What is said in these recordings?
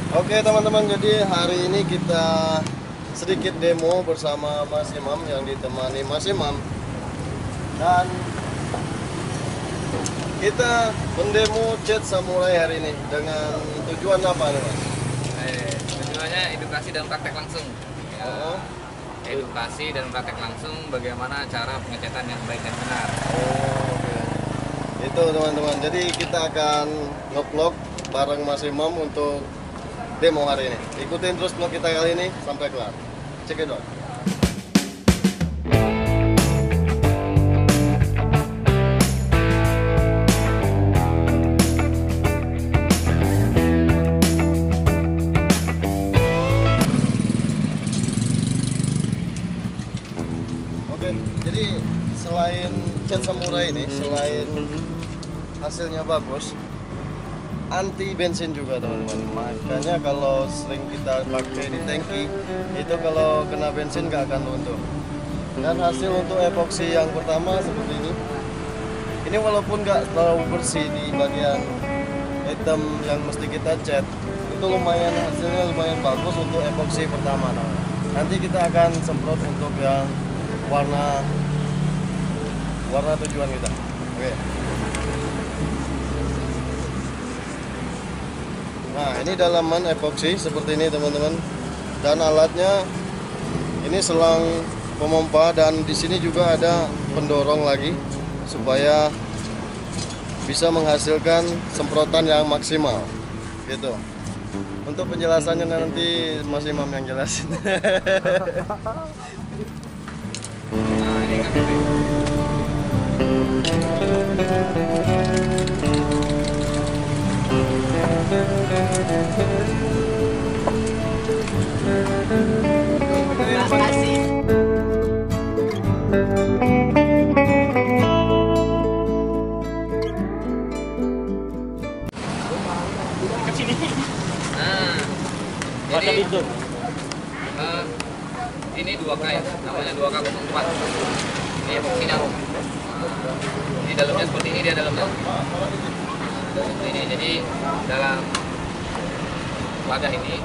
Oke teman-teman, jadi hari ini kita sedikit demo bersama Mas Imam yang ditemani Mas Imam. Dan kita mendemo Jet Samurai hari ini dengan tujuan apa nih Mas? Tujuannya edukasi dan praktek langsung. Ya, Oh, edukasi dan praktek langsung bagaimana cara pengecetan yang baik dan benar. oke. Itu teman-teman, jadi kita akan nge-vlog bareng Mas Imam untuk demo hari ini. Ikutin terus vlog kita kali ini sampai kelar. Check it out. Oke, jadi selain Jet Samurai ini, selain hasilnya bagus, anti bensin juga teman-teman. Makanya kalau sering kita pakai di tangki, itu kalau kena bensin nggak akan luntur. Dan hasil untuk epoksi yang pertama seperti ini. Ini walaupun nggak terlalu bersih di bagian item yang mesti kita cat, itu lumayan hasilnya lumayan bagus untuk epoksi pertama. Nah, nanti kita akan semprot untuk yang warna tujuan kita. Oke. Nah, ini dalaman epoksi seperti ini teman-teman. Dan alatnya ini selang pemompa dan di sini juga ada pendorong lagi supaya bisa menghasilkan semprotan yang maksimal. Gitu. Untuk penjelasannya nanti Mas Imam yang jelasin. Nah, ini kan Terima kasih. Ke sini. Nah, Masa jadi itu. ini 2K ya, namanya 2K04. Ini epoksinya. Di dalamnya seperti ini, dia dalamnya. Seperti ini. Jadi dalam wadah ini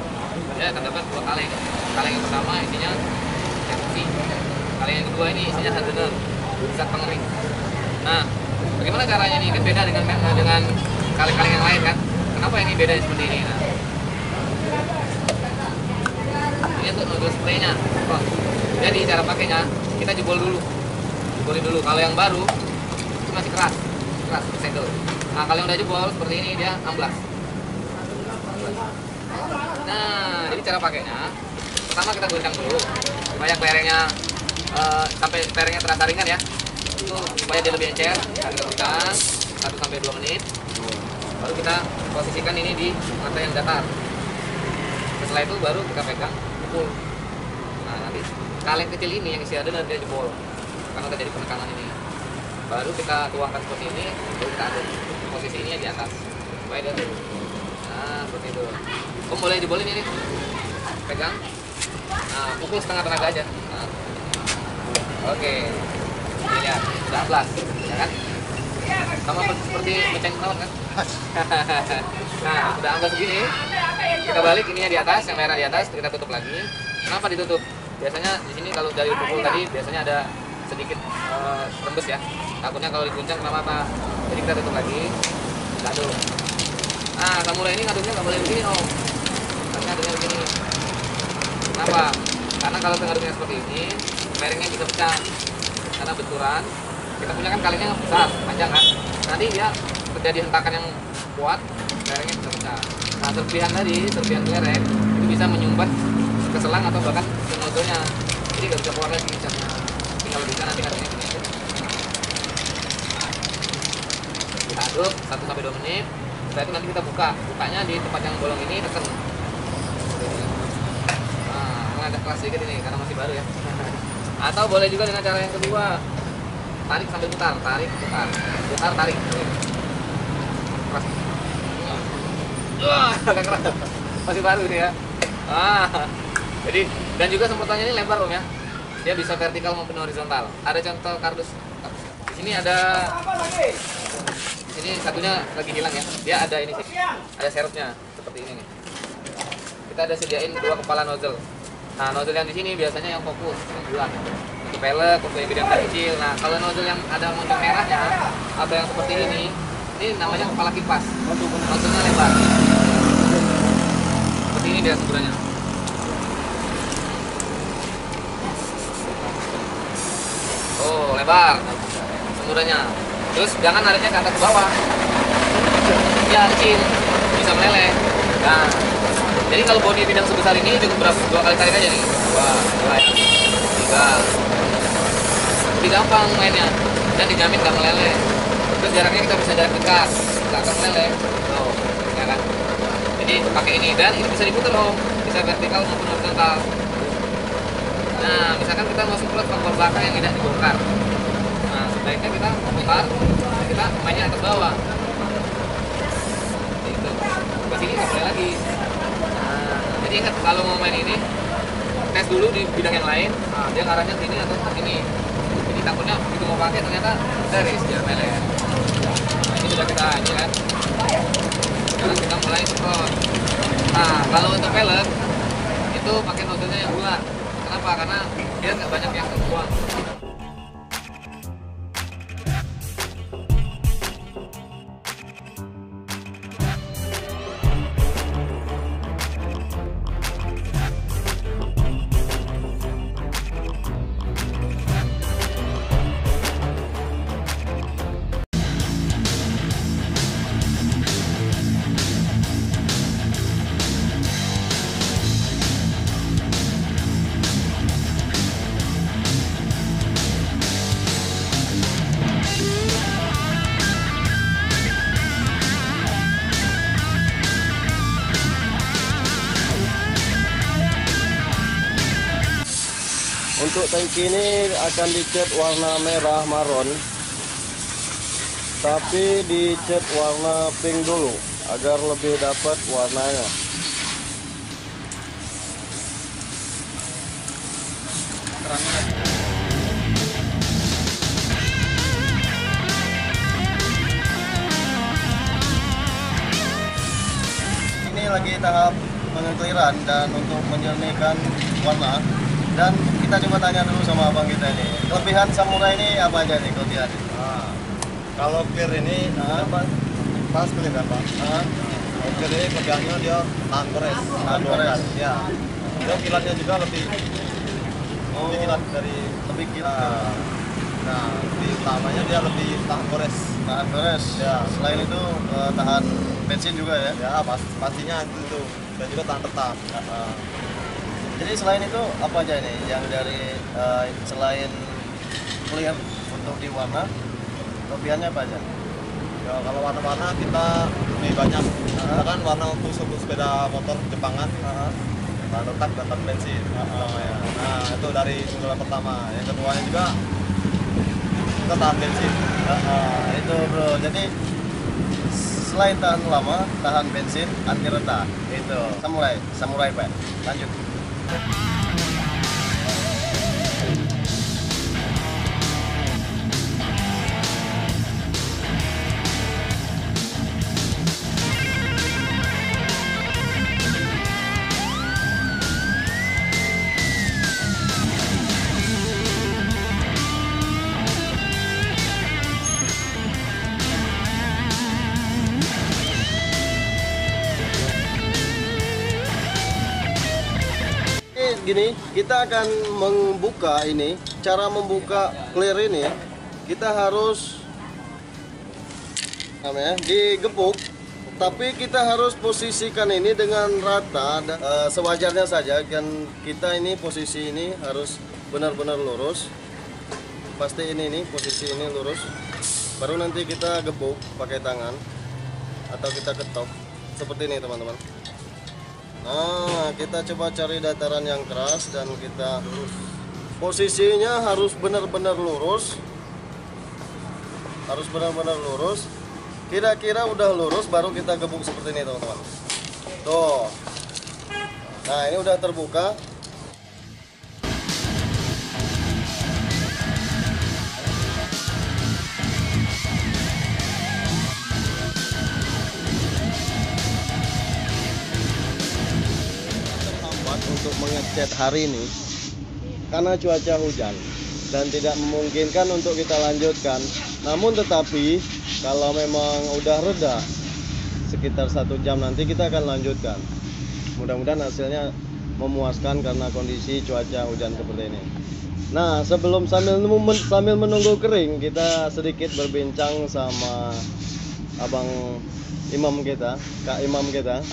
ya terdapat 2 kaleng. Kaleng yang pertama isinya epoksi. Kaleng yang kedua ini isinya hardener, zat pengering. Nah, bagaimana caranya ini? Kan beda dengan kaleng-kaleng yang lain kan? Kenapa ini beda seperti ini? Nah, ini untuk spraynya. Oh, jadi cara pakainya kita jebolin dulu. Kalau yang baru itu masih keras segel. Nah, kalau yang udah jebol seperti ini dia amblas. Nah, jadi cara pakainya pertama kita goncang dulu supaya bearingnya sampai bearingnya terasa ringan ya. Itu supaya dia lebih encer. Kita goncang 1-2 menit. Baru kita posisikan ini di mata yang datar. Setelah itu baru kita pegang pukul. Nah, nanti kaleng kecil ini yang isi hardener dia jebol karena terjadi penekanan ini. Baru kita tuangkan seperti ini, baru kita aduk. Posisi ini di atas supaya dia turun. Nah, seperti itu. Om boleh jebolin ini, pegang. Nah, pukul setengah tenaga aja. Nah. Oke, ini lihat, sudah amblas, ya kan? Sama seperti mecahin pesawat kan? Nah, sudah amblas begini. Kita balik ininya di atas, yang merah di atas, kita tutup lagi. Kenapa ditutup? Biasanya di sini kalau dari pukul tadi biasanya ada sedikit rembes ya. Takutnya kalau diguncang kena mata. Jadi kita tutup lagi. Kita aduk. Nah, samurai ini ngaduknya nggak boleh begini om. Karena ngaduknya begini. Kenapa? Karena kalau ngaduknya seperti ini, bearingnya bisa pecah. Karena benturan. Kita punya kan kalengnya besar, panjang kan. Nanti dia terjadi hentakan yang kuat, bearingnya bisa pecah. Nah, serpihan belereng itu bisa menyumbat ke selang atau bahkan ke nozzle-nya. Jadi nggak bisa keluar lagi catnya. Tapi kalau bisa nanti ngaduknya gini aja. Kita aduk 1-2 menit. Setelah itu nanti kita bukanya di tempat yang bolong ini tekan. Nah, agak keras sedikit ini karena masih baru ya. Atau boleh juga dengan cara yang kedua, tarik sambil putar, tarik. Keras. Agak keras. Masih baru ini ya. Jadi dan juga semprotannya ini lebar om ya. Dia bisa vertikal maupun horizontal. Ada contoh kardus. Di sini ada. Ini satunya lagi hilang ya. Dia ada ini sih. Ada serepnya seperti ini nih. kita ada sediain 2 kepala nozzle. Nah, nozzle yang di sini biasanya yang fokus, yang bulat. Untuk pelek, untuk yang gede yang kecil. Nah, kalau nozzle yang ada moncong merahnya atau yang seperti ini namanya kepala kipas. Nozzle-nya lebar. Seperti ini dia semburannya. Oh, lebar semburannya. Terus jangan nariknya ke atas ke bawah. Ya, kecil. Bisa meleleh. Nah, jadi kalau bodi bidang sebesar ini cukup berapa? 2 kali tarik aja nih. 2 ya. 3. Lebih gampang mainnya dan dijamin nggak meleleh. Terus jaraknya kita bisa jarak dekat, nggak akan meleleh. Tuh, ya kan? Jadi pakai ini dan ini bisa diputar om, bisa vertikal maupun horizontal. Nah, misalkan kita mau semprot kompor belakang yang tidak dibongkar. Nah, sebaiknya kita putar, kita mainnya atas bawah. Itu. Ke sini nggak boleh lagi. Nah, jadi ingat kalau mau main ini tes dulu di bidang yang lain. Nah, dia ngarahnya sini atau sini. Jadi takutnya begitu mau pakai ternyata dari sejarah meleleh. Nah, ini sudah kita ini kan. Sekarang kita mulai semprot. Nah, kalau untuk pelek itu pakai nozzle-nya yang bulat. Kenapa? Karena dia nggak banyak yang terbuang. Untuk tangki ini akan dicat warna merah maron, tapi dicat warna pink dulu agar lebih dapat warnanya. Ini lagi tahap pengekliran dan untuk menyernihkan warna. Dan kita coba tanya dulu sama abang kita ini, kelebihan samurai ini apa aja nih kelebihan? Nah, kalau clear ini pas clear kan Pak? Kalau clear ini kelebihannya dia tahan gores. Tahan gores. Ya. Dia kilatnya juga lebih kilat dari Lebih kilat. Nah, di utamanya dia lebih tahan gores. Tahan gores. Ya. Selain itu tahan bensin juga ya? Ya, pastinya itu. Dan juga tahan tetap. Jadi selain itu apa aja nih yang dari selain clear untuk di warna, kelebihannya apa aja? Ya, kalau warna-warna kita lebih banyak. Misalkan warna untuk sepeda motor Jepangan, tahan tetap dan tahan bensin. Namanya. Nah, itu dari unggulan pertama. Yang keduanya juga kita tahan bensin. Itu bro. Jadi selain tahan lama, tahan bensin, anti retak. Itu samurai Pak. Lanjut. Gini, kita akan membuka ini. Cara membuka clear ini, kita harus digepuk, tapi kita harus posisikan ini dengan rata dan sewajarnya saja. Dan kita ini posisi ini harus benar-benar lurus. Pasti ini posisi ini lurus. Baru nanti kita gepuk pakai tangan atau kita ketok seperti ini teman-teman. Nah, kita coba cari dataran yang keras dan kita posisinya harus benar-benar lurus. Harus benar-benar lurus. Kira-kira udah lurus baru kita gebuk seperti ini, teman-teman. Tuh. Nah, ini udah terbuka. untuk mengecat hari ini karena cuaca hujan dan tidak memungkinkan untuk kita lanjutkan. Namun tetapi kalau memang udah reda sekitar 1 jam nanti kita akan lanjutkan. Mudah-mudahan hasilnya memuaskan karena kondisi cuaca hujan seperti ini. Nah, sambil menunggu kering, kita sedikit berbincang sama abang imam kita, kak imam kita.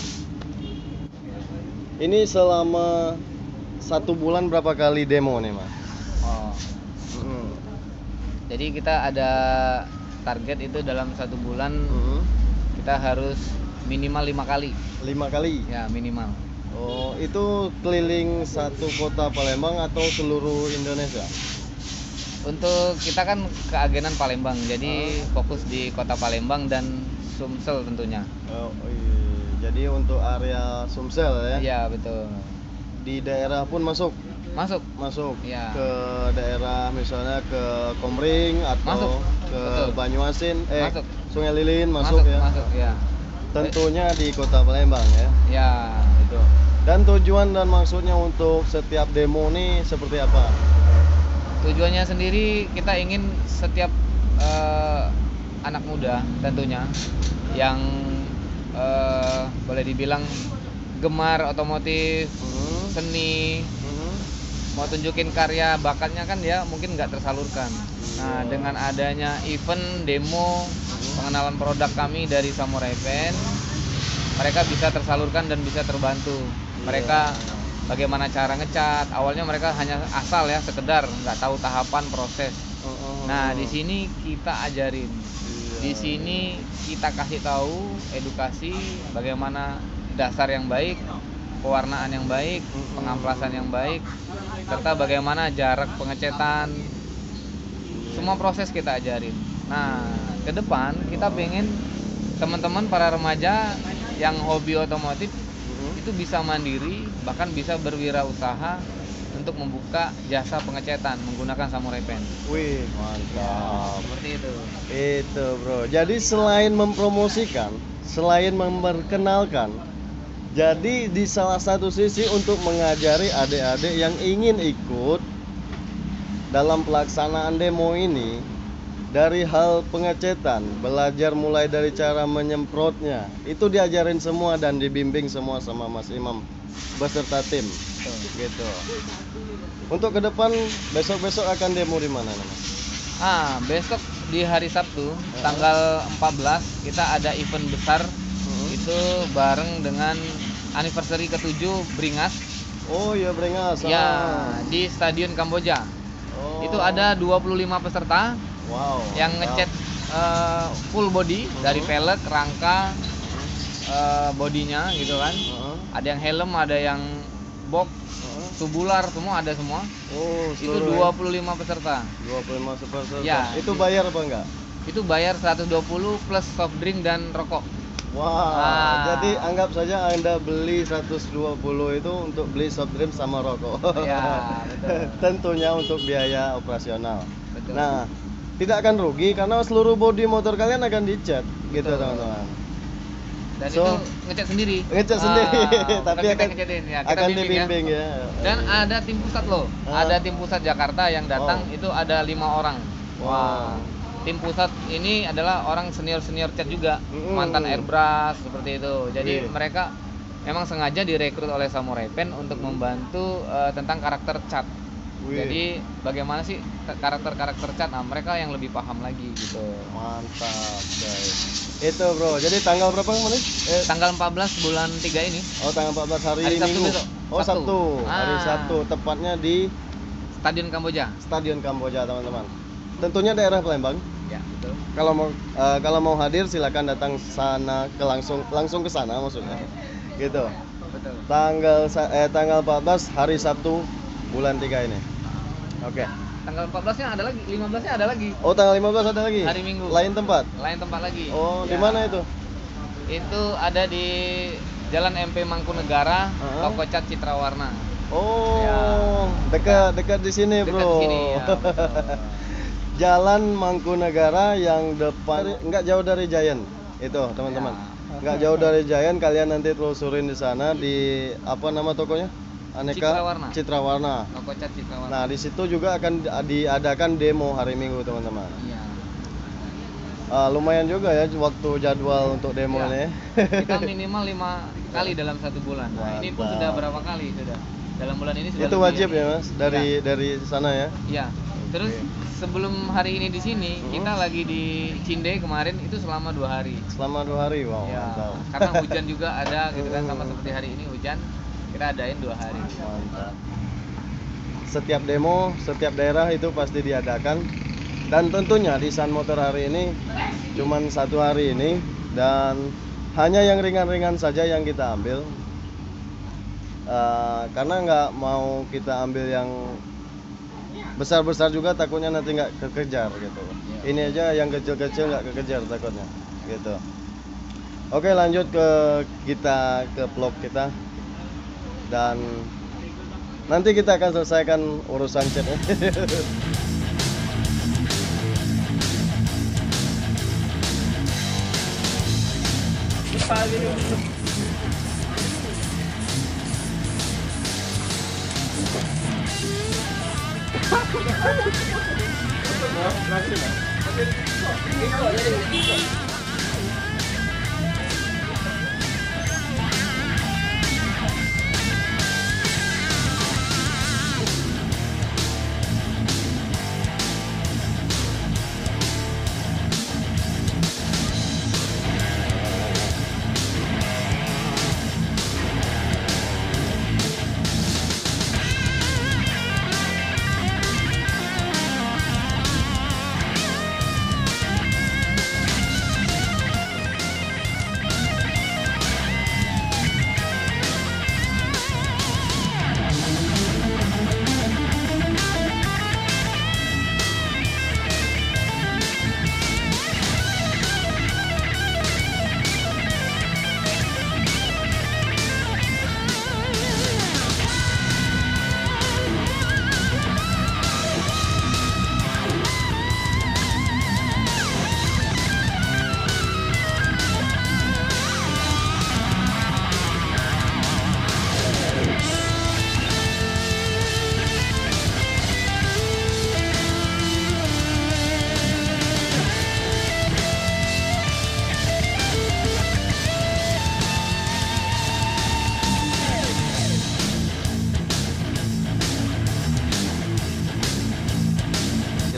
Ini selama 1 bulan berapa kali demo nih, Mas? Oh. Jadi kita ada target itu dalam 1 bulan kita harus minimal 5 kali. 5 kali? Ya, minimal. Oh, itu keliling satu kota Palembang atau seluruh Indonesia? Untuk kita kan keagenan Palembang, jadi fokus di kota Palembang dan Sumsel tentunya. Oh, iya. Jadi untuk area Sumsel ya? Iya, betul. Di daerah pun masuk? Masuk. Iya. Ke daerah misalnya ke Komering atau Masuk. ke Betul. Banyuasin, Masuk. Sungai Lilin masuk ya? Masuk, ya. Tentunya di kota Palembang ya? Ya, itu. Dan tujuan dan maksudnya untuk setiap demo nih seperti apa? Tujuannya sendiri kita ingin setiap anak muda tentunya yang boleh dibilang gemar otomotif, seni, mau tunjukin karya bakatnya kan dia mungkin nggak tersalurkan. Nah, dengan adanya event demo pengenalan produk kami dari Samurai Pen, mereka bisa tersalurkan dan bisa terbantu. Mereka bagaimana cara ngecat, awalnya mereka hanya asal ya, sekedar nggak tahu tahapan proses. Nah, di sini kita ajarin, di sini kita kasih tahu edukasi bagaimana dasar yang baik, pewarnaan yang baik, pengamplasan yang baik, serta bagaimana jarak pengecetan. Semua proses kita ajarin. Nah, ke depan kita pengen teman-teman para remaja yang hobi otomotif itu bisa mandiri, bahkan bisa berwirausaha untuk membuka jasa pengecetan menggunakan Samurai Pen. Wih, mantap. Seperti itu. Itu bro, jadi selain mempromosikan, selain memperkenalkan, jadi di salah satu sisi untuk mengajari adik-adik yang ingin ikut dalam pelaksanaan demo ini, dari hal pengecetan, belajar mulai dari cara menyemprotnya, itu diajarin semua dan dibimbing semua sama Mas Imam beserta tim. Gitu. Untuk ke depan besok-besok akan demo di mana, Mas? Besok di hari Sabtu tanggal 14 kita ada event besar. Itu bareng dengan anniversary ke-7 Bringas. Oh iya, Bringas. Ya, di Stadion Kamboja. Oh. Itu ada 25 peserta. Wow. Yang ngecat full body dari velg, rangka, bodinya gitu kan. Ada yang helm, ada yang box, tubular, semua ada semua. Oh, itu 25 peserta. 25 peserta. Ya. Itu bayar apa enggak? Itu bayar 120 plus soft drink dan rokok. Wow. Jadi anggap saja Anda beli 120 itu untuk beli soft drink sama rokok. Ya, betul. Tentunya untuk biaya operasional. Betul. Nah, tidak akan rugi karena seluruh bodi motor kalian akan dicat gitu, teman-teman. Dan So, itu ngecat sendiri. Ngecat sendiri, tapi kita akan ngecatin ya, kita akan bimbing dibimbing ya. Dan ada tim pusat loh. Ada tim pusat Jakarta yang datang, itu ada 5 orang. Wow. Tim pusat ini adalah orang senior-senior cat juga, mantan airbrush seperti itu. Jadi mereka memang sengaja direkrut oleh Samurai Pen untuk membantu tentang karakter cat. Jadi bagaimana sih karakter-karakter cat? Nah, mereka yang lebih paham lagi gitu. Mantap, guys. Itu bro. Jadi tanggal berapa kemarin? Tanggal 14 bulan 3 ini. Oh, tanggal 14 hari Sabtu Minggu. besok. Oh, Sabtu. Hari Ah. Sabtu, tepatnya di Stadion Kamboja. Stadion Kamboja, teman-teman. Tentunya daerah Palembang. Ya, betul. Kalau mau hadir silakan datang sana langsung ke sana maksudnya. Gitu. Betul. Tanggal 14 hari Sabtu bulan 3 ini. Oke. Tanggal 14-nya ada lagi, 15-nya ada lagi. Oh, tanggal 15 ada lagi? Hari Minggu. Lain tempat? Lain tempat lagi. Oh, di Ya. mana itu? Itu ada di Jalan MP Mangkunegara, Toko Cat Citra Warna. Oh, Ya. dekat di sini, Dekat bro. di sini, ya, betul. Jalan Mangkunegara yang depan, nggak jauh dari Giant. Itu, teman-teman. Ya. Nggak jauh dari Giant, kalian nanti telusurin di sana di apa nama tokonya? Aneka Citrawarna. Citrawarna. Toko cat Citrawarna. Nah, di situ juga akan diadakan demo hari Minggu, teman-teman. Iya. Lumayan juga ya waktu jadwal untuk demo Ya. ini. Kita minimal 5 kali dalam 1 bulan. Nah, ini pun Mantap. sudah berapa kali sudah? Dalam bulan ini sudah Itu lebih wajib ya, Mas, dari sana ya. Iya. Terus sebelum hari ini di sini, kita lagi di Cinde kemarin itu selama 2 hari. Selama 2 hari, wow, Ya, mantap. karena hujan juga ada gitu kan, sama seperti hari ini hujan, kita adain 2 hari. Mantap. Setiap demo, setiap daerah itu pasti diadakan. Dan tentunya di Sun Motor hari ini cuman 1 hari ini, dan hanya yang ringan-ringan saja yang kita ambil. Karena nggak mau kita ambil yang besar-besar juga, takutnya nanti nggak kekejar gitu. Ini aja yang kecil-kecil nggak kekejar takutnya gitu. Oke, lanjut ke vlog kita, dan nanti kita akan selesaikan urusan chat.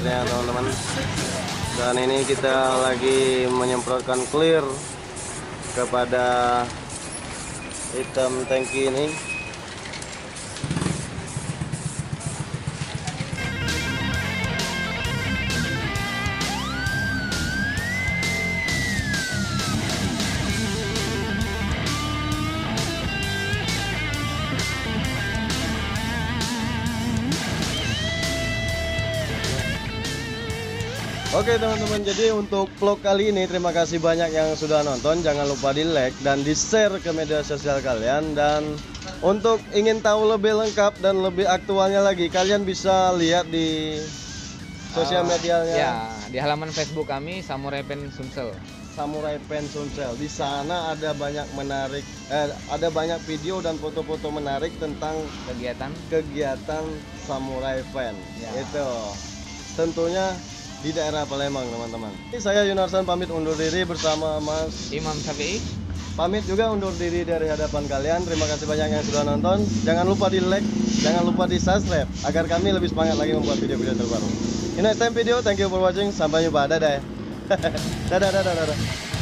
Ya teman-teman, dan ini kita lagi menyemprotkan clear kepada hitam tangki ini. Oke teman-teman, jadi untuk vlog kali ini terima kasih banyak yang sudah nonton. Jangan lupa di like dan di share ke media sosial kalian. Dan untuk ingin tahu lebih lengkap dan lebih aktualnya lagi, kalian bisa lihat di sosial medianya. Ya, di halaman Facebook kami Samurai Pen Sumsel. Samurai Pen Sumsel. Di sana ada banyak ada banyak video dan foto-foto menarik tentang kegiatan Samurai Pen. Ya. Itu tentunya di daerah Palembang, teman-teman. Saya Yunarsan pamit undur diri bersama Mas Imam Syafi'i. Pamit juga undur diri dari hadapan kalian. Terima kasih banyak yang sudah nonton. Jangan lupa di like, jangan lupa di subscribe agar kami lebih semangat lagi membuat video-video terbaru. In next time video, thank you for watching. Sampai jumpa. Dadah. Dadah.